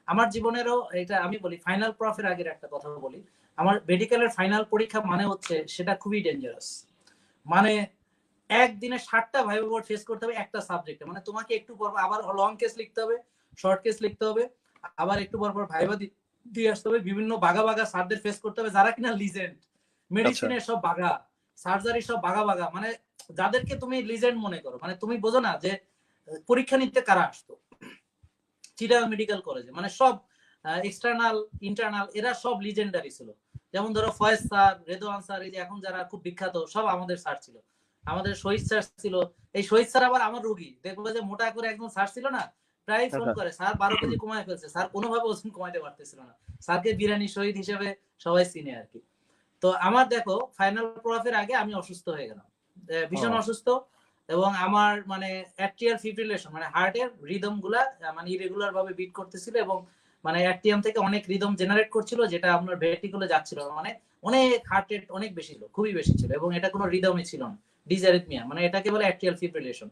আমার জীবনেরও এটা আমি বলি, ফাইনাল প্রফের আগের একটা কথা বলি। আমার মেডিকেলের ফাইনাল পরীক্ষা মানে হচ্ছে সেটা খুবই ডেঞ্জারাস। মানে একদিনে 60টা ভাইভা বোর্ড ফেস করতে হবে একটা সাবজেক্টে। মানে তোমাকে একটু পর আবার লং কেস লিখতে হবে, শর্ট কেস লিখতে হবে, আবার একটু পর ভাইভা দিয়ে আসতে হবে, বিভিন্ন বাগা বাগা স্যারদের ফেস করতে হবে যারা কিনা লিজেন্ড, মেডিসিনের সব বাগা, সার্জারি সব বাগা বাগা, মানে যাদেরকে তুমি লিজেন্ড মনে করো। মানে তুমি বোঝো না যে পরীক্ষা নিতে কারা আসতো চিটাগাং মেডিকেল কলেজে, মানে সব এক্সটার্নাল ইন্টারনাল এরা সব লিজেন্ডারি ছিল। যেমন ধরো ফয়েজ স্যার, রেদওয়ান স্যার, এই যে এখন যারা খুব বিখ্যাত সব আমাদের স্যার ছিল। আমাদের শহীদ স্যার ছিল, এই শহীদ স্যার আবার আমার রুগী, দেখবো যে মোটা করে একদম স্যার ছিল না, প্রায় ফোন করে স্যার 12 কেজি কমায় ফেলছে, স্যার কোনোভাবে ওজন কমাইতে পারতেছিল না, স্যারকে বিরানি শহীদ হিসেবে সবাই চিনে আর কি। তো আমার দেখো ফাইনাল প্রফের আগে আমি অসুস্থ হয়ে গেলাম, ভীষণ অসুস্থ, এবং আমার মানে অ্যাট্রিয়াল ফিব্রিলেশন, মানে হার্টের রিদম গুলা মানে ইরেগুলার ভাবে বিট করতেছিল, এবং মানে অ্যাট্রিয়াম থেকে অনেক রিদম জেনারেট করছিল যেটা আপনার ভেন্ট্রিকুলে যাচ্ছিল, মানে অনেক হার্ট রেট অনেক বেশি ছিল, খুবই বেশি ছিল, এবং এটা কোনো রিদমই ছিল না, ডিসঅ্যারিথমিয়া, মানে এটাকে বলে অ্যাট্রিয়াল ফিব্রিলেশন।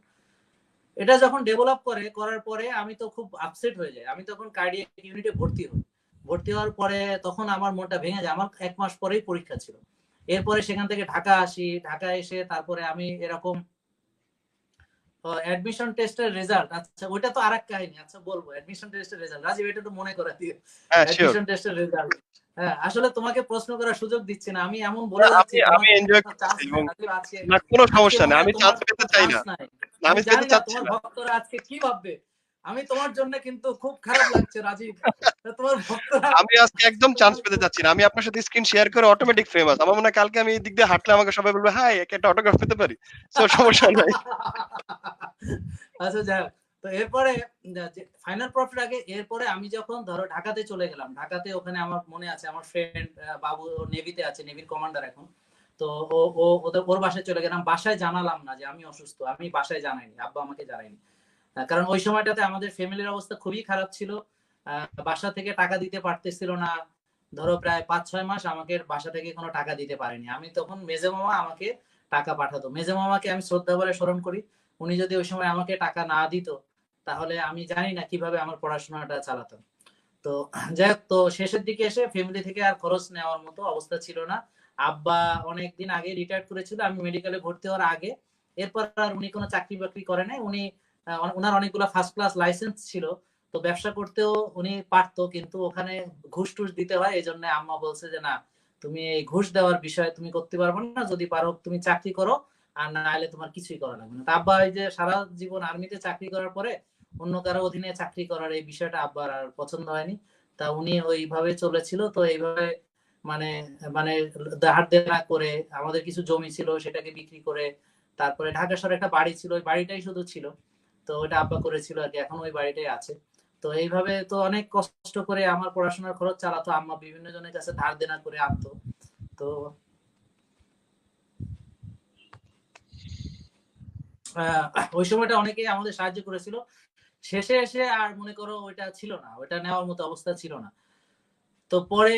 এটা যখন ডেভেলপ করার পরে আমি তো খুব আপসেট হয়ে যাই, আমি তখন কার্ডিয়াক ইউনিটে ভর্তি হই। ভর্তি হওয়ার পরে তখন আমার মনটা ভেঙে যায়, আমার 1 মাস পরেই পরীক্ষা ছিল। এরপরে সেখান থেকে ঢাকা আসি, ঢাকা এসে তারপরে আমি এরকম অ্যাডমিশন টেস্টের রেজাল্ট, আচ্ছা ওইটা তো আরেক কাহিনী, আচ্ছা বলবো অ্যাডমিশন টেস্টের রেজাল্ট, রাজীব এটা তো মনে করে দিও। অ্যাডমিশন টেস্টের রেজাল্ট, হ্যাঁ আসলে তোমাকে প্রশ্ন করার সুযোগ দিচ্ছি না, আমি এমন বলে যাচ্ছি, আমি এনজয় করতেছি এবং না কোনো সমস্যা নেই, আমি চান্স পেতে চাই না, আমি জানি না তোমার ভক্তরা আজকে কি ভাববে, আমি তোমার জন্য কিন্তু খুব খারাপ লাগছে রাজীব, তোমার ভক্তরা, আমি আজকে একদম চান্স পেতে যাচ্ছি না, আমি আপনার সাথে স্ক্রিন শেয়ার করে অটোমেটিক ফেমাস, আমার মনে হয় কালকে আমি এই দিক দিয়ে হাঁটলে আমাকে সবাই বলবে হাই একটা অটোগ্রাফ পেতে পারি, সো সমস্যা নাই। আচ্ছা যাই হোক, তো এরপরে ফাইনাল প্রফের আগে এরপরে আমি যখন ধরো ঢাকাতে চলে গেলাম, ঢাকাতে ওখানে আমার মনে আছে আমার ফ্রেন্ড বাবু নেভিতে আছে, নেভির কমান্ডার এখন, তো ওর বাসায় চলে গেলাম, বাসায় জানালাম না যে আমি অসুস্থ, আমি বাসায় জানাইনি, আব্বা আমাকে জানাইনি, কারণ ওই সময়টাতে আমাদের ফ্যামিলির অবস্থা খুবই খারাপ ছিল, বাসা থেকে টাকা দিতে পারতেছিল না, ধরো প্রায় 5-6 মাস আমাকে বাসা থেকে কোনো টাকা দিতে পারেনি। আমি তখন মেজে মামা আমাকে টাকা পাঠাতো, মেজে মামাকে আমি শ্রদ্ধা ভরে স্মরণ করি, উনি যদি ওই সময় আমাকে টাকা না দিত তাহলে আমি জানি না কিভাবে আমার পড়াশোনাটা চালাতাম। তো যাই হোক, তো শেষের দিকে এসে ফ্যামিলি থেকে আর খরচ নেওয়ার মতো অবস্থা ছিল না, আব্বা অনেকদিন আগে রিটায়ার করেছিল আমি মেডিকেলে ভর্তি হওয়ার আগে, এরপর আর উনি কোনো চাকরি বাকরি করে নাই, উনি ওনার অনেকগুলো ফার্স্ট ক্লাস লাইসেন্স ছিল, তো ব্যবসা করতেও উনি পারতো, কিন্তু ওখানে ঘুষ টুস দিতে হয়, এই জন্য আম্মা বলছে যে না তুমি এই ঘুষ দেওয়ার বিষয়ে তুমি করতে পারবে না, যদি পারো তুমি চাকরি করো, আর না হলে তোমার কিছুই করা লাগবে না। আব্বা এই যে সারা জীবন আর্মিতে চাকরি করার পরে অন্য কারো অধীনে চাকরি করার এই বিষয়টা আব্বার আর পছন্দ হয়নি, তা উনি ওইভাবে চলেছিল। তো এইভাবে মানে মানে ধার দেনা করে আমাদের কিছু জমি ছিল সেটাকে বিক্রি করে, তারপরে ঢাকা শহরে একটা বাড়ি ছিল, ওই বাড়িটাই শুধু ছিল, তো ওটা আব্বা করেছিল আর কি, এখন ওই বাড়িটাই আছে। তো এইভাবে তো অনেক কষ্ট করে আমার পড়াশোনার খরচ চালাতো, আম্মা বিভিন্ন জনের কাছে ধার দেনা করে আনতো। তো ওই সময়টা অনেকেই আমাদের সাহায্য করেছিল, শেষে এসে আর মনে করো ওইটা ছিল না, ওইটা নেওয়ার মতো অবস্থা ছিল না। তো পরে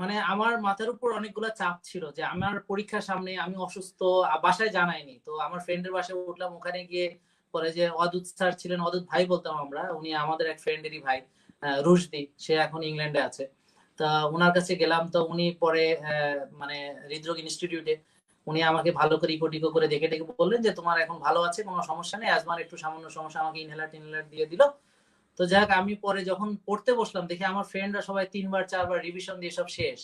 মানে আমার মাথার উপর অনেকগুলো চাপ ছিল যে আমার পরীক্ষার সামনে, আমি অসুস্থ, বাসায় জানাইনি, তো আমার ফ্রেন্ডের বাসায় উঠলাম, ওখানে গিয়ে পরে যে অদূত স্যার ছিলেন, অদূত ভাই বলতাম আমরা, উনি আমাদের এক ফ্রেন্ডেরই ভাই, রুশদি, সে এখন ইংল্যান্ডে আছে, তা ওনার কাছে গেলাম, তো উনি পরে মানে হৃদরোগ ইনস্টিটিউটে উনি আমাকে ভালো করে ইকো করে দেখে দেখে বললেন যে তোমার এখন ভালো আছে, কোনো সমস্যা নেই, আজমার একটু সামান্য সমস্যা, আমাকে ইনহেলার দিয়ে দিল। তো যাক আমি পরে যখন পড়তে বসলাম দেখি আমার ফ্রেন্ডরা সবাই 3-4 বার রিভিশন দিয়ে সব শেষ,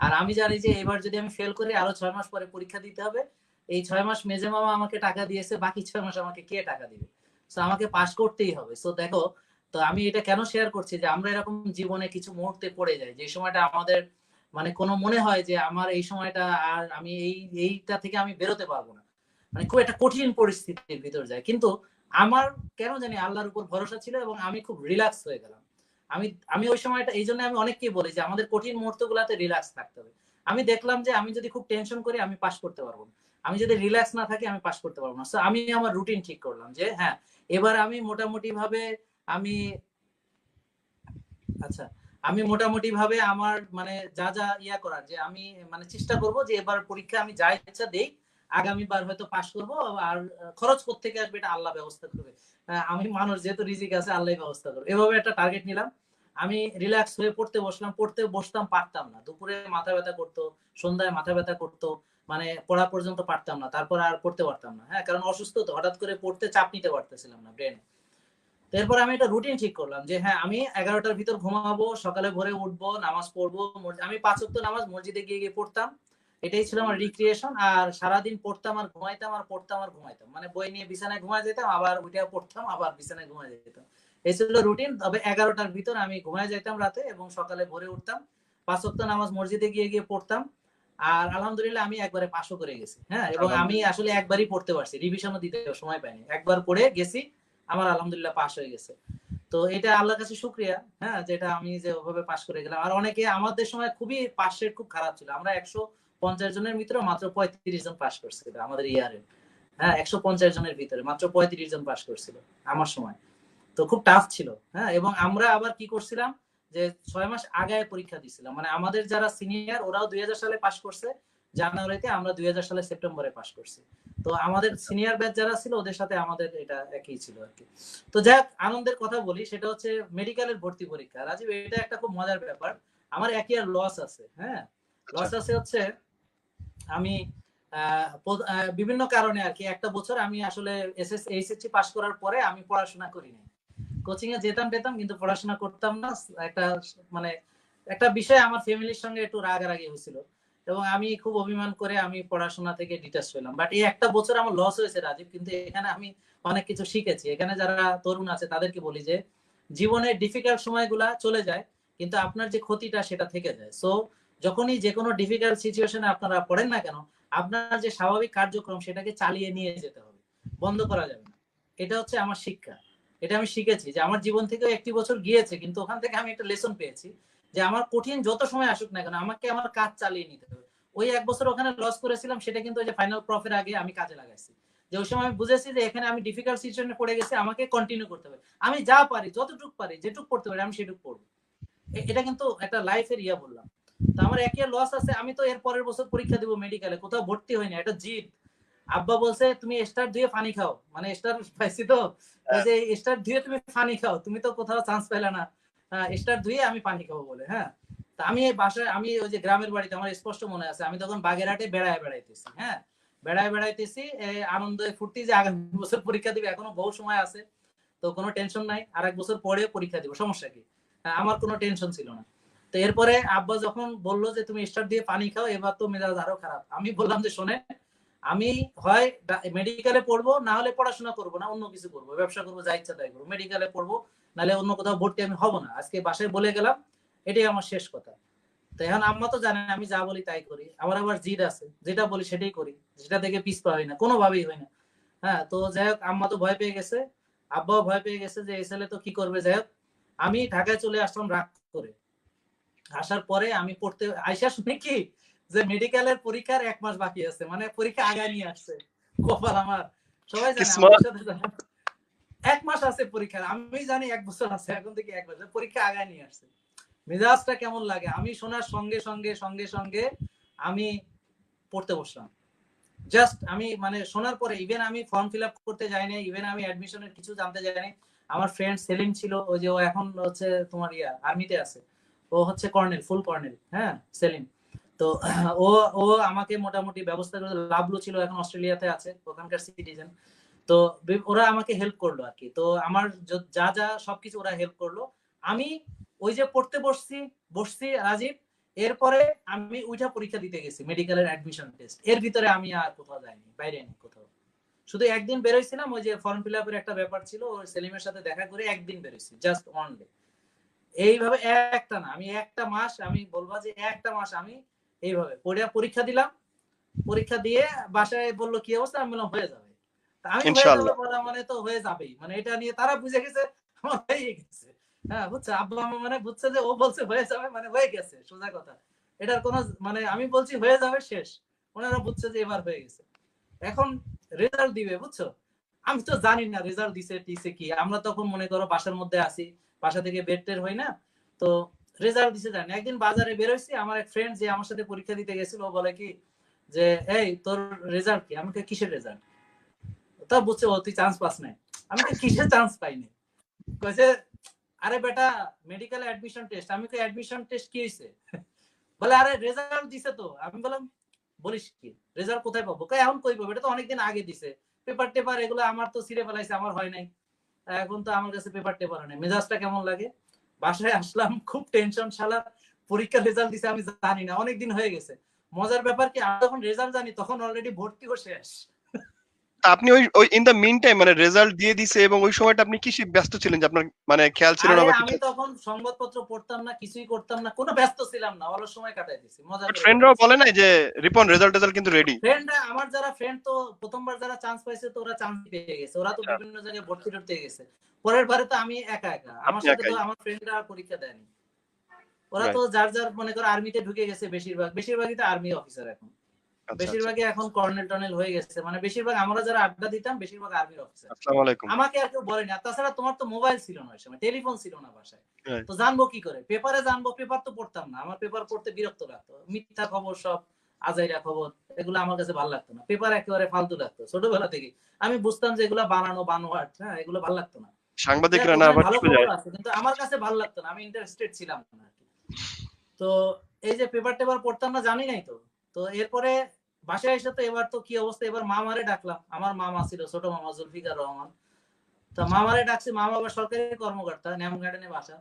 আর আমি জানি যে এবার যদি আমি ফেল করি আরো 6 মাস পরে পরীক্ষা দিতে হবে, এই 6 মাস মেজে মামা আমাকে টাকা দিয়েছে, বাকি 6 মাস আমাকে কে টাকা দিবে, তো আমাকে পাস করতেই হবে। তো দেখো, তো আমি এটা কেন শেয়ার করছি যে আমরা এরকম জীবনে কিছু মুহূর্তে পড়ে যাই যে সময়টা আমাদের মানে কোনো মনে হয় যে আমার এই সময়টা আর আমি এইটা থেকে আমি বেরোতে পারবো না, মানে খুব একটা কঠিন পরিস্থিতির ভিতর যায়, কিন্তু আমার কেন জানি আল্লাহর উপর ভরসা ছিল এবং আমি খুব রিল্যাক্স হয়ে গেলাম। আমি আমি ওই সময়টা, এই জন্য আমি অনেককেই বলি যে আমাদের কঠিন মুহূর্ত গুলাতে রিল্যাক্স থাকতে হবে। আমি দেখলাম যে আমি যদি খুব টেনশন করি আমি পাস করতে পারবো না, আমি যদি রিল্যাক্স না থাকি আমি পাস করতে পারবো না। আমি আমার রুটিন ঠিক করলাম যে হ্যাঁ এবার আমি মোটামুটি ভাবে আমি আচ্ছা আমি মোটামুটি ভাবে আমার মানে যা যা ইয়া করার, যে আমি মানে চেষ্টা করব যে এবার পরীক্ষা আমি যা ইচ্ছা দেই আগামীবার হয়তো পাস করব, আর খরচ কোত্থেকে আসবে এটা আল্লাহ ব্যবস্থা করবে, আমি মানুষ যেহেতু রিজিক আছে আল্লাহ ব্যবস্থা করবে, এভাবে একটা টার্গেট নিলাম। আমি রিল্যাক্স হয়ে পড়তে বসতাম, পারতাম না, দুপুরে মাথা ব্যথা করতো, সন্ধ্যায় মাথা ব্যথা করতো, মানে পড়া পর্যন্ত পারতাম না, তারপর আর পড়তে পারতাম না। হ্যাঁ, কারণ অসুস্থ তো, হঠাৎ করে পড়তে চাপ নিতে পারতেছিলাম না ব্রেনে। এরপর আমি একটা রুটিন ঠিক করলাম যে হ্যাঁ, আমি 11টার ভিতর ঘুমাবো, সকালে ভোরে উঠবো, নামাজ পড়বো। আমি 5 ওয়াক্ত নামাজ মসজিদে গিয়ে গিয়ে পড়তাম। এটাই ছিল আমার রিক্রিয়েশন। আর সারাদিন পড়তাম আর ঘুমাইতাম, আর পড়তাম আর ঘুমাইতাম, মানে বই নিয়ে বিছানায় ঘুমায় যেতাম, আবার উঠে পড়তাম, আবার বিছানায় ঘুমায় যেতাম। এই ছিল রুটিন। তবে 11টার ভিতর আমি ঘুমায় যেতাম রাতে, এবং সকালে ভোরে উঠতাম, 5 ওয়াক্ত নামাজ মসজিদে গিয়ে গিয়ে পড়তাম। আর আলহামদুলিল্লাহ আমি একবারে পাশও করে গেছি। হ্যাঁ, এবং আমি আসলে একবারই পড়তে পারছি, রিভিশনও দিতে সময় পাইনি, একবার পড়ে গেছি, আমার আলহামদুলিল্লাহ পাস হয়ে গেছে। তো এটা আল্লাহর কাছে শুকরিয়া, হ্যাঁ, যেটা আমি যে ওভাবে পাস করে গেলাম। আর অনেকে আমাদের সময় খুবই পাস রেট খুব খারাপ ছিল, আমরা 150 জনের ভিতরে মাত্র 35 জন পাস করছিল আমাদের ইয়ারে। হ্যাঁ, 150 জনের ভিতরে মাত্র 35 জন পাস করছিল আমার সময়। তো খুব টাফ ছিল। হ্যাঁ, এবং আমরা আবার কি করছিলাম যে 6 মাস আগায় পরীক্ষা দিছিলাম, মানে আমাদের যারা সিনিয়র ওরাও 2000 সালে পাস করছে জানুয়ারিতে, আমরা 2000 সালে সেপ্টেম্বরে পাস করছি। তো আমাদের সিনিয়র ব্যাচ যারা ছিল ওদের সাথে আমাদের এটা একই ছিল আর কি। তো যাক, আনন্দের কথা বলি, সেটা হচ্ছে মেডিকেলের ভর্তি পরীক্ষা। রাজীব, এটা একটা খুব মজার ব্যাপার। আমার এক ইয়ার লস আছে। হ্যাঁ, লস আছে হচ্ছে আমি বিভিন্ন কারণে আর কি, একটা বছর আমি আসলে এইচএসসি পাস করার পরে আমি পড়াশোনা করিনি, কোচিং এ যেতাম টেতাম কিন্তু পড়াশোনা করতাম না। একটা মানে একটা বিষয় আমার ফ্যামিলির সঙ্গে একটু রাগারাগি হয়েছিল, এবং আমি খুব অভিমান করে আমি পড়াশোনা থেকে ডিটাচ হলাম। বাট এই একটা বছর আমার লস হয়েছে রাজীব, কিন্তু এখানে আমি অনেক কিছু শিখেছি। এখানে যারা তরুণ আছে তাদেরকে বলি যে জীবনের ডিফিকাল্ট সময়গুলা চলে যায়, কিন্তু আপনার যে ক্ষতিটা সেটা থেকে যায়। সো যখনই যে কোনো ডিফিকাল্ট সিচুয়েশনে আপনারা পড়েন না কেন, আপনার যে স্বাভাবিক কার্যক্রম সেটাকে চালিয়ে নিয়ে যেতে হবে, বন্ধ করা যাবে না। এটা হচ্ছে আমার শিক্ষা। এটা আমি শিখেছি যে আমার জীবন থেকেও একটি বছর গিয়েছে, কিন্তু ওখান থেকে আমি একটা লেসন পেয়েছি যে আমার কঠিন যত সময় আসুক না কেন, আমাকে আমার কাজ চালিয়ে নিতে হবে। ওই এক বছর ওখানে লস করেছিলাম, সেটা কিন্তু ওই যে ফাইনাল প্রফের আগে আমি কাজে লাগাইছি। যে ওই সময় আমি বুঝেছি যে এখানে আমি ডিফিকাল্ট সিচুয়েশনে পড়ে গেছি, আমাকে কন্টিনিউ করতে হবে। আমি যা পারি, যতটুকু পারি, যেটুকু পড়তে পারি আমি সেটুকু পড়বো। এটা কিন্তু একটা লাইফের ইয়া বললাম। তো আমার এক ইয়ার লস আছে, আমি তো এর পরের বছর পরীক্ষা দিব মেডিকেলে, কোথাও ভর্তি হয়নি, এটা জিদ। আব্বা বলছে তুমি স্টার ধুয়ে পানি খাও, মানে স্টার পাইছি তো, যে স্টার ধুয়ে তুমি পানি খাও, তুমি তো কোথাও চান্স পেলে না, স্টার ধুয়ে আমি পানি খাবো বলে। হ্যাঁ, তা আমি এই বাসায়, আমি ওই যে গ্রামের বাড়িতে, আমার স্পষ্ট মনে আছে, আমি তখন বাগেরহাটে বেড়াইতেছি। হ্যাঁ, বেড়াইতেছি আনন্দে ফুর্তি, যে আগামী বছর পরীক্ষা দিবে, এখনো বহু সময় আছে, তো কোনো টেনশন নাই, আর এক বছর পরে পরীক্ষা দিব, সমস্যা কি। আমার কোনো টেনশন ছিল না। তো এরপরে আব্বা যখন বললো যে তুমি স্টার দিয়ে পানি খাও, এবার তো মেজাজ আরো খারাপ। আমি বললাম যে শোনে, আমি হয় মেডিকেলে পড়বো, না হলে পড়াশোনা করবো না, অন্য কিছু করবো, ব্যবসা করবো, যা ইচ্ছা তাই করবো, মেডিকেলে পড়বো, নাহলে অন্য কোথাও ভর্তি আমি হব না। আজকে বাসায় বলে গেলাম, এটাই আমার শেষ কথা। তো এখন আম্মা তো জানে আমি যা বলি তাই করি, আমার আবার জিদ আছে, যেটা বলি সেটাই করি, যেটা থেকে পিছপা হয় না, কোনোভাবেই হয় না। হ্যাঁ, তো যাই হোক, আম্মা তো ভয় পেয়ে গেছে, আব্বাও ভয় পেয়ে গেছে যে এই ছেলে তো কি করবে। যাই হোক, আমি ঢাকায় চলে আসলাম রাগ করে। আসার পরে আমি পড়তে আইসা শুনি কি যে মেডিকেলের পরীক্ষার 1 মাস বাকি আছে, মানে পরীক্ষা আগায় নিয়ে আসছে। কপাল আমার, সবাই জানে আমার সাথে 1 মাস আছে পরীক্ষার, আমি জানি 1 বছর আছে, এখন থেকে 1 বছর পরীক্ষা আগায় নিয়ে আসছে। মেজাজটা কেমন লাগে, আমি শোনার সঙ্গে সঙ্গে সঙ্গে সঙ্গে আমি পড়তে বসলাম। জাস্ট আমি মানে শোনার পরে, ইভেন আমি ফর্ম ফিল আপ করতে যাইনি, ইভেন আমি অ্যাডমিশনের কিছু জানতে যাইনি। আমার ফ্রেন্ড সেলিম ছিল, ওই যে ও এখন হচ্ছে তোমার আর্মিতে আছে, ও হচ্ছে কর্নেল, ফুল কর্নেল। হ্যাঁ, সেলিম। তো ও ও আমাকে মোটামুটি ব্যবস্থা করে, লাভলু ছিল, এখন অস্ট্রেলিয়াতে আছে, ওখানকার সিটিজেন। তো ওরা আমাকে হেল্প করলো আর কি। তো আমার যা যা সবকিছু ওরা হেল্প করলো। আমি ওই যে পড়তে বসছি রাজীব, এরপরে আমি উঠা পরীক্ষা দিতে গেছি, মেডিকেলের অ্যাডমিশন টেস্ট। এর ভিতরে আমি আর কোথাও যাইনি, বাইরে নেই কোথাও। শুধু একদিন বেরোইছিলাম, ওই যে ফর্ম ফিল আপের একটা ব্যাপার ছিল, ওই সেলিমের সাথে দেখা করে একদিন বেরোইছি, জাস্ট ওয়ান ডে। এইভাবে একটা না, আমি একটা মাস, আমি বলবো যে একটা মাস আমি এইভাবে পরীক্ষা দিলাম। পরীক্ষা দিয়ে বাসায় বললো কি অবস্থা, আমি বললাম হয়ে যাবে। আমি হয়ে যাবে বলা মানে তো হয়ে যাবেই, মানে এটা নিয়ে তারা বুঝে গেছে আমার হয়ে গেছে। হ্যাঁ, বুঝছে, আব্বা আম্মা মানে বুঝছে যে ও বলছে হয়ে যাবে মানে হয়ে গেছে, সোজা কথা। এটার কোনো মানে আমি বলছি হয়ে যাবে, শেষ। ওনারা বুঝছে যে এবার হয়ে গেছে। এখন রেজাল্ট দিবে, বুঝছো, আমি তো জানি না রেজাল্ট দিছে কি। আমরা তখন মনে করো বাসার মধ্যে আসি, বাসা থেকে বের টের হই না, তো রেজাল্ট দিছে জানি। একদিন বাজারে বের হইছি, আমার এক ফ্রেন্ড যে আমার সাথে পরীক্ষা দিতে গেছিল, ও বলে কি যে এই তোর রেজাল্ট কি, আমাকে কিসের রেজাল্ট। তা বুঝছে ও তুই চান্স পাস নাই। আমি তো কিসের চান্স পাইনি, কইছে আরে বেটা মেডিকেল অ্যাডমিশন টেস্ট। আমি কই অ্যাডমিশন টেস্ট কি হইছে? বলে আরে রেজাল্ট দিছে তো। আমি বললাম বলিস কি, রেজাল্ট কোথায় পাবো? কই এখন কই পাবো, এটা তো অনেকদিন আগে দিছে, পেপার টেপার এগুলো আমার তো ছিঁড়ে ফেলাইছে, আমার হয় নাই, এখন তো আমার কাছে পেপার টেপার নেই। মেজাজটা কেমন লাগে। বাসায় আসলাম খুব টেনশন, শালা পরীক্ষার রেজাল্ট দিছে আমি জানি না, অনেকদিন হয়ে গেছে। মজার ব্যাপার কি আমি যখন রেজাল্ট জানি তখন অলরেডি ভর্তিও শেষ। আপনি ওই ওই ইন দ্য মিন টাইম মানে রেজাল্ট দিয়ে দিছে এবং ওই সময়টা আপনি কিসে ব্যস্ত ছিলেন যে আপনার মানে খেয়াল ছিল না আরে বা আমি কিছু? তখন সংবাদপত্র পড়তাম না, কিছুই করতাম না, কোনো ব্যস্ত ছিলাম না, অলস সময় কাটাই দিছি, মজা বাট করে ফ্রেন্ডরাও কাটাইছি। বলে নাই যে রিপন রেজাল্ট কিন্তু রেডি? ফ্রেন্ডরা আমার যারা ফ্রেন্ড তো প্রথমবার যারা চান্স পাইছে তো ওরা চান্স পেয়ে গেছে, ওরা তো আচ্ছা, বিভিন্ন জায়গায় ভর্তি টর্তি গেছে। পরের বারে তো আমি একা একা, আমার আপনি সাথে তো একাই। আমার ফ্রেন্ডরা পরীক্ষা দেয়নি। ওরা তো রাইট। যার যার মনে করো আর্মিতে ঢুকে গেছে, বেশিরভাগই তো আর্মি অফিসার এখন, আচ্ছা, আচ্ছা। বেশিরভাগই এখন কর্নেল টর্নেল হয়ে গেছে, মানে বেশিরভাগ আমরা যারা আড্ডা দিতাম বেশিরভাগ আর্মির অফিসার। আসসালামু আলাইকুম। আমাকে আর কেউ বলেনি। আর তাছাড়া তোমার তো মোবাইল ছিল না ওই সময়, টেলিফোন ছিল না বাসায়, রাইট। তো জানবো কি করে? পেপারে জানবো? পেপার তো পড়তাম না, আমার পেপার পড়তে বিরক্ত লাগতো, মিথ্যা খবর সব, আজাইরা খবর, এগুলো আমার কাছে ভালো লাগতো না। পেপার একেবারে ফালতু লাগতো ছোটবেলা থেকে। আমি বুঝতাম যে এগুলো বানানো বানোয়াট, হ্যাঁ এগুলো ভালো লাগতো না। সাংবাদিকরা না ওখানে আবার ভালো চলে খবর যায়। আছে কিন্তু আমার কাছে ভালো লাগতো না, আমি ইন্টারেস্টেড ছিলাম না আর কি। তো এই যে পেপার টেপার পড়তাম না, জানি নাই তো। তো এরপরে বাসায় এসে তো এবার তো কি অবস্থা, এবার মামারে ডাকলাম। আমার মামা ছিল, ছোট মামা জুলফিকার রহমান। তো মামারে ডাকছি, মামা আবার সরকারি কর্মকর্তা, ন্যাম গার্ডেনে বাসা।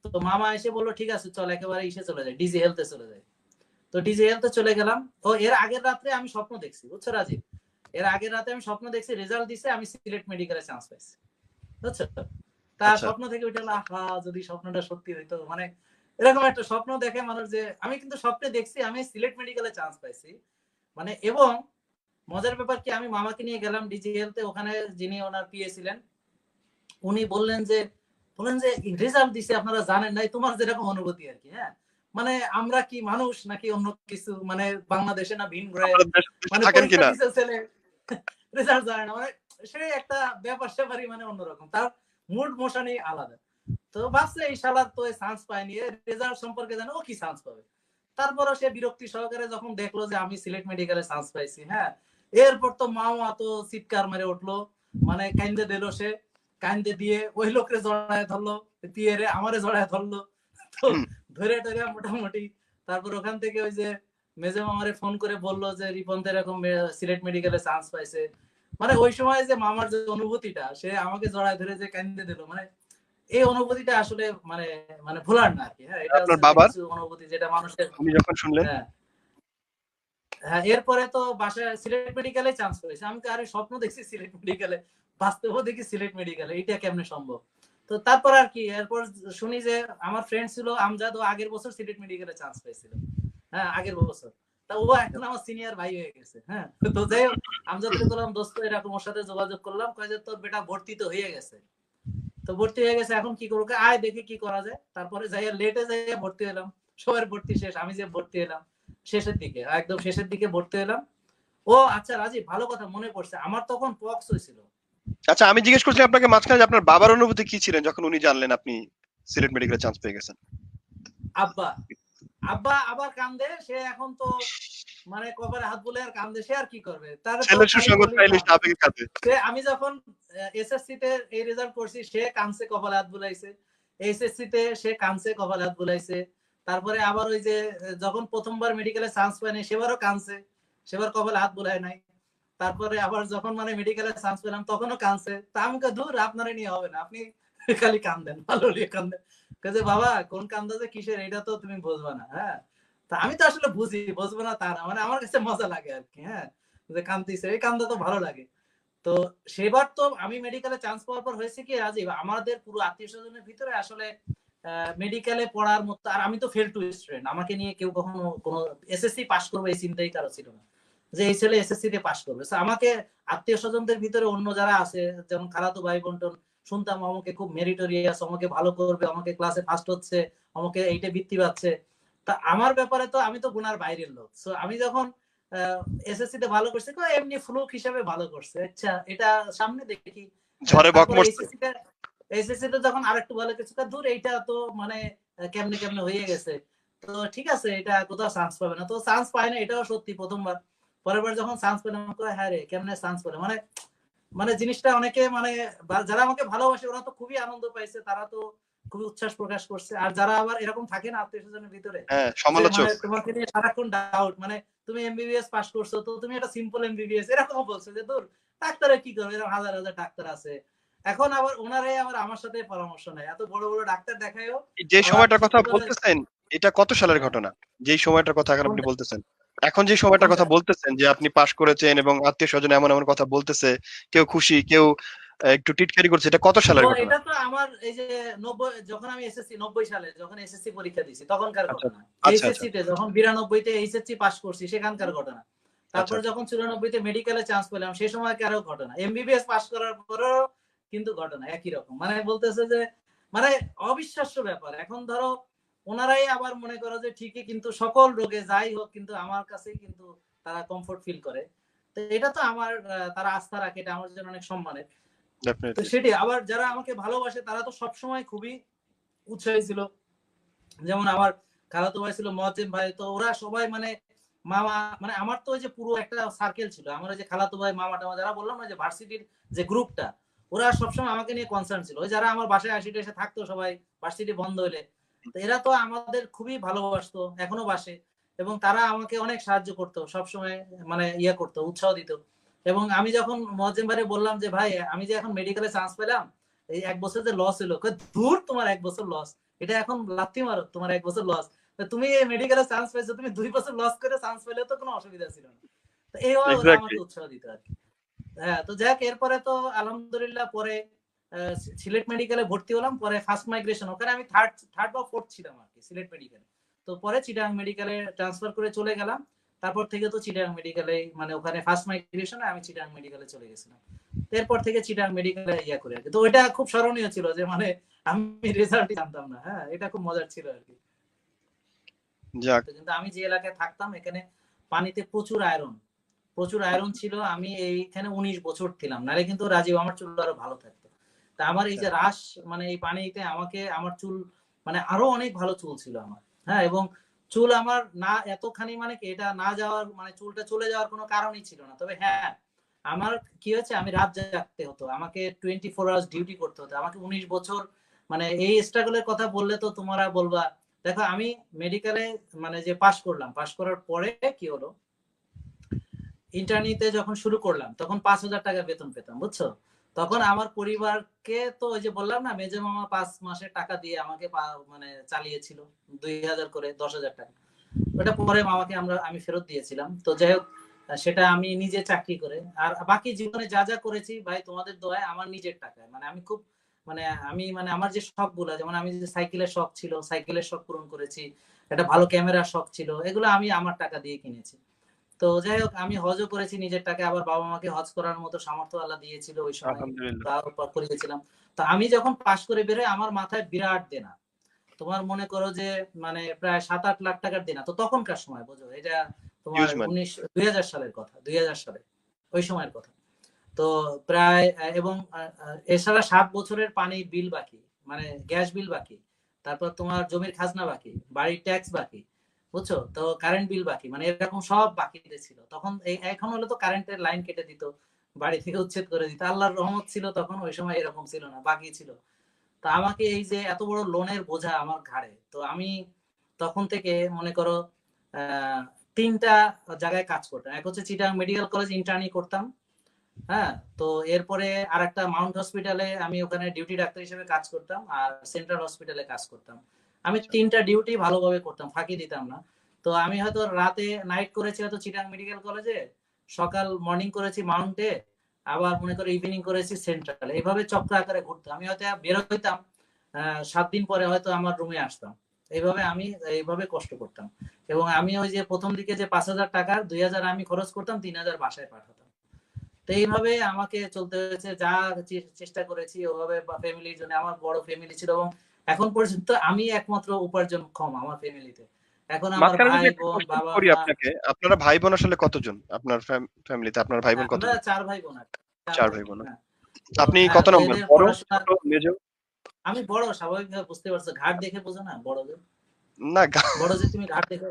তো মামা এসে বললো ঠিক আছে চল একেবারে ইসে চলে যায়, ডিজি হেলথে চলে যায়। তো ডিজি হেলথে চলে গেলাম। ও এর আগের রাত্রে আমি স্বপ্ন দেখছি, বুঝছো রাজীব, এর আগের রাতে আমি স্বপ্ন দেখছি রেজাল্ট দিছে, আমি সিলেট মেডিকেলে চান্স পাইছি, বুঝছো। তা আচ্ছা। স্বপ্ন থেকে উঠে আহা যদি স্বপ্নটা সত্যি হইতো, মানে এরকম একটা স্বপ্ন দেখে মানুষ যে, আমি কিন্তু স্বপ্নে দেখছি আমি সিলেট মেডিকেলে চান্স পাইছি, মানে। এবং মজার ব্যাপার কি, আমি মামাকে নিয়ে গেলাম ডিজি হেলথে, ওখানে যিনি ওনার পিএ ছিলেন উনি বললেন যে রেজাল্ট দিছে আপনারা জানেন নাই, তোমার যেরকম অনুভূতি আর কি, হ্যাঁ মানে আমরা কি মানুষ নাকি অন্য কিছু, মানে বাংলাদেশে না ভিন গ্রহে, আপনারা দেশে মানে থাকেন পরীক্ষা কিনা? দিছে ছেলে রেজাল্ট জানে না, মানে সেই একটা ব্যাপার স্যাপারই মানে অন্যরকম, তার মুড মোশনই আলাদা। তো ভাবছে এই শালার তো চান্স পায়নি, রেজাল্ট সম্পর্কে জানে ও কি চান্স পাবে। তারপরও সে বিরক্তি সহকারে যখন দেখলো যে আমি সিলেট মেডিকেলে চান্স পাইছি, হ্যাঁ এরপর তো মামা তো চিৎকার মেরে উঠলো, মানে কাইন্দে দিল সে, কাইন্দে দিয়ে ওই লোকরে জড়ায় ধরলো, পিয়েরে আমারে জড়ায় ধরলো। তো হুম। ধরে টরে মোটামুটি তারপর ওখান থেকে ওই যে মেজে মামারে ফোন করে বললো যে রিপন তো এরকম সিলেট মেডিকেলে চান্স পাইছে। মানে ওই সময় যে মামার যে অনুভূতিটা, সে আমাকে জড়ায় ধরে যে কান্দে দিল, মানে এই অনুভূতিটা আসলে মানে মানে ভোলার না আর কি। হ্যাঁ এটা আপনার হচ্ছে যে বাবার কিছু অনুভূতি যেটা মানুষের। উনি যখন শুনলেন? হ্যাঁ হ্যাঁ, এরপরে তো বাসায় সিলেট মেডিকেলে চান্স পেয়েছে। আমি তো আরে স্বপ্ন দেখছি সিলেট মেডিকেলে, বাস্তবেও দেখি সিলেট মেডিকেলে, এটা কেমনে সম্ভব? তো তারপর আর কি, এরপর শুনি যে আমার ফ্রেন্ড ছিল আমজাদ, ও আগের বছর সিলেট মেডিকেলে চান্স পেয়েছিল, হ্যাঁ আগের বছর। তা ও এখন আমার সিনিয়র ভাই হয়ে গেছে, হ্যাঁ। তো যাই হোক, আমজাদকে বললাম দোস্ত এরকম, ওর সাথে যোগাযোগ করলাম, কয় যে তোর বেটা ভর্তি তো হয়ে গেছে। তো ভর্তি হয়ে গেছে, এখন কি করবো? আয় দেখি কি করা যায়। তারপরে যাইয়া লেটে যাইয়া ভর্তি হলাম, সবার ভর্তি শেষ, আমি যে ভর্তি হলাম শেষের দিকে, একদম শেষের দিকে ভর্তি হলাম। ও আচ্ছা রাজীব, ভালো কথা মনে পড়ছে, আমার তখন পক্স হয়েছিল। আচ্ছা, আমি জিজ্ঞেস করছিলাম আপনাকে মাঝখানে যে আপনার বাবার অনুভূতি কি ছিলেন যখন উনি জানলেন আপনি সিলেট মেডিকেলে চান্স পেয়ে গেছেন? আব্বা আব্বা আবার কান্দে, সে এখন তো মানে কপালে হাত বুলে আর কান্দে, সে আর কি করবে, তার তো ছেলের খালি সুসংগ বলি চাইলে না। আবেগে কাঁদে। সে আমি যখন এসএসসি তে এই রেজাল্ট করছি, সে কানছে কপালে হাত বুলাইছে। এইচএসসি তে সে কানছে কপালে হাত বুলাইছে। তারপরে আবার ওই যে যখন প্রথমবার মেডিকেলে চান্স পায়নি সেবারও কানছে, সেবার কপালে হাত বুলায় নাই। তারপরে আবার যখন মানে মেডিকেলে চান্স পেলাম তখনও কানছে। তা আমাকে দূর আপনারে নিয়ে হবে না, আপনি খালি কান্দেন, ভালো নিয়ে কান্দেন। কাজে বাবা কোন কান্দা যে কিসের এটা তো তুমি বুঝবা না, হ্যাঁ। তা আমি তো আসলে বুঝি, বুঝবো না তা না, মানে আমার কাছে মজা লাগে আর কি, হ্যাঁ যে কান্দিছে, এই কান্দা তো ভালো লাগে। তো সেবার তো আমি মেডিকেলে চান্স পাওয়ার পর হয়েছে কি রাজীব, আমাদের পুরো আত্মীয় স্বজনের ভিতরে আসলে মেডিকেলে পড়ার মতো, আর আমি তো ফেল টু স্টুডেন্ট, আমাকে নিয়ে কেউ কখনো কোনো এসএসসি পাস করবে এই চিন্তাই কারো ছিল না যে এই ছেলে এসএসসি তে পাস করবে। আমাকে আত্মীয় স্বজনদের ভিতরে অন্য যারা আছে, যেমন খালাতো ভাই বন্টন, শুনতাম আমাকে খুব মেরিটোরিয়াস, আমাকে ভালো করবে, আমাকে ক্লাসে ফার্স্ট হচ্ছে, আমাকে এইটা বৃত্তি পাচ্ছে। তা আমার ব্যাপারে তো আমি তো গুনার বাইরের লোক। সো আমি যখন এসএসসি তে ভালো করছে, এমনি ফ্লুক হিসেবে ভালো করছে, আচ্ছা এটা সামনে দেখি। ঝড়ে বক তারপরে মরছে। এসএসসি তে যখন আরেকটু ভালো কিছু, দূর এইটা তো মানে কেমনে কেমনে হয়ে গেছে, তো ঠিক আছে এটা কোথাও চান্স পাবে না। তো চান্স পায় না এটাও সত্যি প্রথমবার। পরের বার যখন চান্স পেলাম, হ্যাঁ রে কেমনে চান্স পেলে, মানে মানে জিনিসটা অনেকে মানে যারা আমাকে ভালোবাসে ওরা তো খুবই আনন্দ পাইছে, তারা তো খুবই উচ্ছ্বাস প্রকাশ করছে। আর যারা আবার এরকম থাকে না আত্মীয়-স্বজনের ভিতরে, হ্যাঁ, যে সমালোচক। মানে তোমাকে নিয়ে সারাক্ষণ ডাউট, মানে তুমি এমবিবিএস পাস করছো তো তুমি একটা সিম্পল এমবিবিএস, এরকম বলছে যে দূর ডাক্তারে কি করবে, এরকম হাজার হাজার ডাক্তার আছে। এখন আবার ওনারাই আবার আমার সাথে পরামর্শ নেয়, এত বড় বড় ডাক্তার দেখায়ও যে আবার সময়টার কথা ঠিক করে। বলতেছেন, এটা কত সালের হ্যাঁ, ঘটনা? যেই সময়টার কথা এখন আপনি কোনটা বলতেছেন। এখন যে সময়টার কোনটা কথা বলতেছেন যে আপনি পাস করেছেন এবং আত্মীয়স্বজন এমন, এমন কথা বলতেছে, কেউ খুশি, কেউ একটু টিটকারি করছে, এটা কত ও সালের ঘটনা? এটা তো আমার এই যে 90 যখন আমি এসএসসি 90 সালে যখন এসএসসি পরীক্ষা দিয়েছি তখনকার আচ্ছা, ঘটনা। আচ্ছা, আচ্ছা, এইচএসসি তে যখন 92 তে এইচএসসি পাস করছি সেখানকার ঘটনা। আচ্ছা, তারপরে আচ্ছা। যখন 94 তে মেডিকেলে চান্স পেলাম সেই সময়কারও ঘটনা। এমবিবিএস পাস করার পরেও কিন্তু ঘটনা একই রকম। মানে বলতেছে যে মানে অবিশ্বাস্য ব্যাপার। এখন ধরো ওনারাই আবার মনে করো যে ঠিকই কিন্তু সকল রোগে যাই হোক কিন্তু আমার কাছেই কিন্তু তারা কমফোর্ট ফিল করে। তো এটা তো আমার তারা আস্থা রাখে, এটা আমার জন্য অনেক সম্মানের। তো ডেফিনিটলি। সেটি আবার যারা আমাকে ভালোবাসে তারা তো সবসময় খুবই উৎসাহী ছিল। যেমন আমার খালাতো ভাই ছিল মহসিন ভাই, তো ওরা সবাই মানে মামা, মানে আমার তো ওই যে পুরো একটা সার্কেল ছিল, আমার ওই যে খালাতো ভাই মামা টামা যারা বললাম না যে ভার্সিটির যে গ্রুপটা, ওরা সবসময় আমাকে নিয়ে কনসার্ন ছিল। ওই যারা আমার বাসায় আসিতে এসে থাকতো সবাই ভার্সিটি বন্ধ হলে, তো এরা তো আমাদের খুবই ভালোবাসতো, এখনো বাসে। এবং তারা আমাকে অনেক সাহায্য করতো সবসময়, মানে ইয়ে করতো, উৎসাহ দিত। এবং আমি যখন মহসিন ভাইরে বললাম যে ভাই আমি যে এখন মেডিকেলে চান্স পেলাম, এই 1 বছর যে লস হলো, দূর তোমার 1 বছর লস, এটা এখন লাথি মারো, তোমার 1 বছর লস, তুমি এই মেডিকেলে চান্স পাইছো, তুমি 2 বছর লস করে চান্স পেলে তো কোনো অসুবিধা ছিল না। তো এইভাবে ওরা এক্সাক্টলি। আমাকে উৎসাহ দিত আর কি। হ্যাঁ, তো যাক এরপরে তো আলহামদুলিল্লাহ পরে সিলেট মেডিকেলে ভর্তি হলাম। পরে ফার্স্ট মাইগ্রেশন, ওখানে আমি থার্ড বা ফোর্থ ছিলাম আর কি সিলেট মেডিকেলে। তো পরে চিটাগাং মেডিকেলে ট্রান্সফার করে চলে গেলাম। তারপর থেকে তো চিটাগাং মেডিকেলে, মানে ওখানে ফার্স্ট মাইগ্রেশনে আমি চিটাগাং মেডিকেলে চলে গেছিলাম। এরপর থেকে চিটাগাং মেডিকেলে ইয়া করে আর কি। তো ওইটা খুব স্মরণীয় ছিল যে মানে আমি রেজাল্টই জানতাম না। হ্যাঁ, এটা খুব মজার ছিল আর কি। যাক। তো কিন্তু আমি যে এলাকায় থাকতাম এখানে পানিতে প্রচুর আয়রন ছিল। আমি এইখানে 19 বছর ছিলাম, নাহলে কিন্তু রাজীব আমার চুল আরো ভালো থাকতো। তা আমার এই আচ্ছা, যে রাশ, মানে এই পানিতে আমাকে আমার চুল, মানে আরো অনেক ভালো চুল ছিল আমার। হ্যাঁ, এবং চুল আমার না এতখানি, মানে কি এটা না যাওয়ার, মানে চুলটা চলে যাওয়ার কোনো কারণই ছিল না। তবে হ্যাঁ, আমার কি হয়েছে, আমি রাত জাগতে হতো, আমাকে 24 আওয়ার্স ডিউটি করতে হতো। আমাকে 19 বছর, মানে এই স্ট্রাগলের কথা বললে তো তোমরা বলবা। দেখো আমি মেডিকেলে, মানে যে পাশ করলাম, পাশ করার পরে কি হলো, ইন্টার্নিতে যখন শুরু করলাম তখন 5,000 টাকা বেতন পেতাম, বুঝছো। তখন আচ্ছা, আমার পরিবারকে তো ওই যে বললাম না, মেজো মামা 5 মাসের টাকা দিয়ে আমাকে মানে চালিয়েছিল, 2,000 করে 10,000 টাকা। ওটা পরে মামাকে আমি ফেরত দিয়েছিলাম। তো যাই হোক, সেটা আমি নিজে চাকরি করে, আর বাকি জীবনে যা যা করেছি ভাই তোমাদের দোয়ায় আমার নিজের টাকায়। মানে আমি খুব, মানে আমি মানে আমার যে শখ গুলা, যেমন আমি যে সাইকেলের শখ ছিল, সাইকেলের শখ পূরণ করেছি, একটা ভালো ক্যামেরার শখ ছিল, এগুলো আমি আমার টাকা দিয়ে কিনেছি। তো যাই হোক, আমি হজও করেছি নিজের টাকায়, আবার বাবা মাকে হজ করার মতো সামর্থ্য আল্লাহ দিয়েছিল ওই সময়, আলহামদুলিল্লাহ। তার উপর করিয়েছিলাম। তো আমি যখন পাশ করে বেরোই আমার মাথায় বিরাট দেনা, তোমার মনে করো যে মানে প্রায় 7-8 লাখ টাকার দেনা। তো তখনকার সময় বোঝো, এটা তোমার হিউজ মানি। 2000 সালের কথা, 2000 সালে ওই সময়ের কথা। তো প্রায় এবং এছাড়া 7 বছরের পানি বিল বাকি, মানে গ্যাস বিল বাকি, তারপর তোমার জমির খাজনা বাকি, বাড়ির ট্যাক্স বাকি, বুঝছো তো, কারেন্ট বিল বাকি, মানে এরকম সব বাকিতে ছিল তখন। এখন হলে তো কারেন্টের লাইন কেটে দিত, বাড়ি থেকে উচ্ছেদ করে দিত। আল্লাহর রহমত ছিল তখন, ওই সময় এরকম ছিল না, বাকি ছিল। তা আমাকে এই যে এত বড় লোনের বোঝা আমার ঘাড়ে, তো আমি তখন থেকে মনে করো আহ 3টা জায়গায় কাজ করতাম। এক হচ্ছে চিটাগাং মেডিকেল কলেজ ইন্টার্নি করতাম। হ্যাঁ, তো এরপরে আরেকটা মাউন্ট হসপিটালে আমি ওখানে ডিউটি ডাক্তার হিসেবে কাজ করতাম, আর সেন্ট্রাল হসপিটালে কাজ করতাম। আমি আচ্ছা, 3টা ডিউটি ভালোভাবে করতাম, ফাঁকি দিতাম না। তো আমি হয়তো রাতে নাইট করেছি হয়তো চিটাগাং মেডিকেল কলেজে, সকাল মর্নিং করেছি মাউন্টে, আবার মনে করো ইভিনিং করেছি সেন্ট্রাল, এইভাবে চক্র আকারে ঘুরতাম। আমি হয়তো বের হইতাম 7 দিন পরে হয়তো আমার রুমে আসতাম। এইভাবে আমি এইভাবে কষ্ট করতাম। এবং আমি ওই যে প্রথম দিকে যে 5,000 টাকা 2,000 আমি খরচ করতাম, 3,000 বাসায় পাঠাতাম। তো এইভাবে আমাকে চলতে হয়েছে, যা চেষ্টা করেছি ওভাবে। ফ্যামিলির জন্য, আমার বড় ফ্যামিলি ছিল, এবং এখন পর্যন্ত আমি একমাত্র উপার্জনক্ষম আমার ফ্যামিলিতে। এখন আমার মাঝখানে যদি ভাই একটা বোন কোশ্চেন বাবা করি মা, আপনাকে, আপনারা ভাই বোন আসলে কতজন? আপনার ফ্যামিলিতে আপনার ভাই বোন আমরা কতজন? 4 ভাই বোন আর কি। 4 4 ভাই ভাই বোন, বোন। হ্যাঁ। তো আপনি হ্যাঁ, কত তো নম্বর? এদের বড়, পড়াশোনা, ছোট, মেজো? আমি বড়, স্বাভাবিকভাবে বুঝতে পারছো, ঘাট দেখে বোঝো না বড় যে, না, বড় যে তুমি ঘাট দেখে।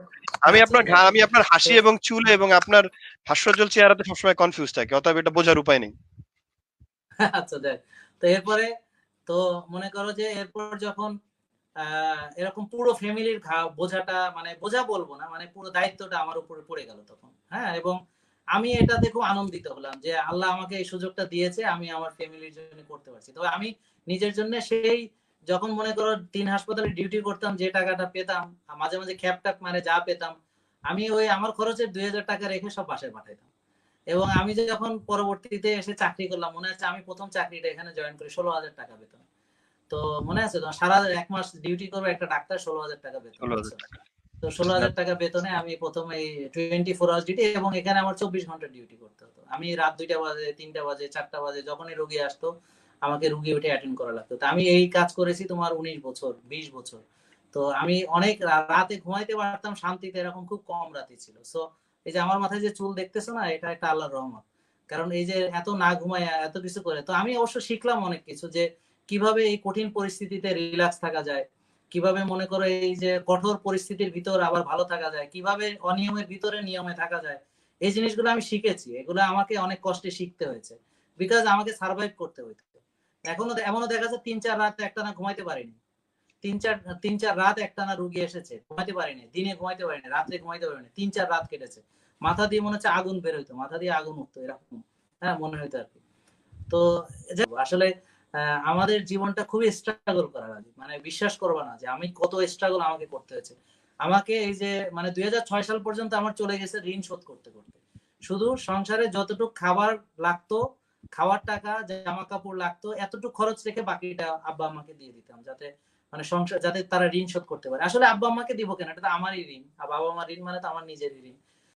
আপনার আচ্ছা যাই হোক। আমি আপনার তো হাসি এবং চুলে এবং আপনার হাস্যোজ্জ্বল চেহারাতে সবসময় কনফিউজ থাকি। অতএব এটা বোঝার উপায় নেই। আচ্ছা যাই। তো এরপরে তো মনে করো যে এরপর যখন এরকম পুরো ফ্যামিলির বোঝাটা, মানে বোঝা বলবো না, মানে পুরো দায়িত্বটা আমার উপরে পড়ে গেল তখন। হ্যাঁ, এবং আমি এটাতে খুব আনন্দিত হলাম যে আল্লাহ আমাকে এই সুযোগটা দিয়েছে, আমি আমার ফ্যামিলির জন্য করতে পারছি। তবে আমি নিজের জন্য সেই, যখন মনে করো 3 হাসপাতালে ডিউটি করতাম, যে টাকাটা পেতাম, মাঝে মাঝে খ্যাপ ট্যাপ মানে যা পেতাম, আমি ওই আমার খরচের 2000 টাকা রেখে সব বাসায় পাঠাইতাম। এবং আমি যখন পরবর্তীতে এসে চাকরি করলাম, মনে আছে আমি প্রথম চাকরিটা এখানে জয়েন করি 16,000 টাকা বেতন। তো মনে আছে তোমার, সারা 1 মাস ডিউটি করবে একটা ডাক্তার, 16,000 টাকা বেতন। 16,000 টাকা। তো 16,000 টাকা বেতনে আমি প্রথম এই 24 আওয়ার্স ডিউটি, এবং এখানে আমার 24 ঘন্টা ডিউটি করতে হতো। আমি রাত 2টা বাজে, 3টা বাজে, 4টা বাজে যখনই রোগী আসতো, আমাকে রোগী উঠে অ্যাটেন্ড করা লাগতো। তো আমি এই কাজ করেছি তোমার 19 বছর, 20 বছর। তো আমি অনেক রাতে ঘুমাইতে পারতাম শান্তিতে, এরকম খুব কম রাতে ছিল। সো এই যে আমার মাথায় যে চুল দেখতেছো না, এটা একটা আল্লাহর রহমত। কারণ এই যে এত না ঘুমায় এত কিছু করে, তো আমি অবশ্য শিখলাম অনেক কিছু, যে কিভাবে এই কঠিন পরিস্থিতিতে রিল্যাক্স থাকা যায়, কিভাবে মনে করো এই যে কঠোর পরিস্থিতির ভিতর আবার ভালো থাকা যায়, কিভাবে অনিয়মের ভিতরে নিয়মে থাকা যায়। এই জিনিসগুলো আমি শিখেছি, এগুলো আমাকে অনেক কষ্টে শিখতে হয়েছে, বিকজ আমাকে সার্ভাইভ করতে হইতো। এখনো এমনও দেখা যাচ্ছে 3-4 রাত একটানা ঘুমাইতে পারিনি, 3-4 রাত একটানা রুগী এসেছে, ঘুমাইতে পারিনি, দিনে ঘুমাইতে পারিনি, রাত্রে ঘুমাইতে পারিনি, 3-4 রাত কেটেছে, মাথা দিয়ে মনে হচ্ছে আগুন বের হইতো, মাথা দিয়ে আগুন উঠতো, এরকম হ্যাঁ মনে হইতো আর কি। তো আসলে আমাদের জীবনটা খুবই স্ট্রাগল করা লাগে, মানে বিশ্বাস করবা না যে আমি কত স্ট্রাগল আমাকে করতে হয়েছে। আমাকে এই যে মানে 2006 সাল পর্যন্ত আমার চলে গেছে ঋণ শোধ করতে করতে। শুধু সংসারে যতটুকু খাবার লাগতো, খাওয়ার টাকা, জামা কাপড় লাগতো, এতটুকু খরচ রেখে বাকিটা আব্বা আম্মাকে দিয়ে দিতাম, যাতে মানে সংসার, যাতে তারা ঋণ শোধ করতে পারে। আসলে আব্বা আম্মাকে দিব কেন, এটা তো আমারই ঋণ, আর বাবা মার ঋণ মানে তো আমার নিজেরই ঋণ।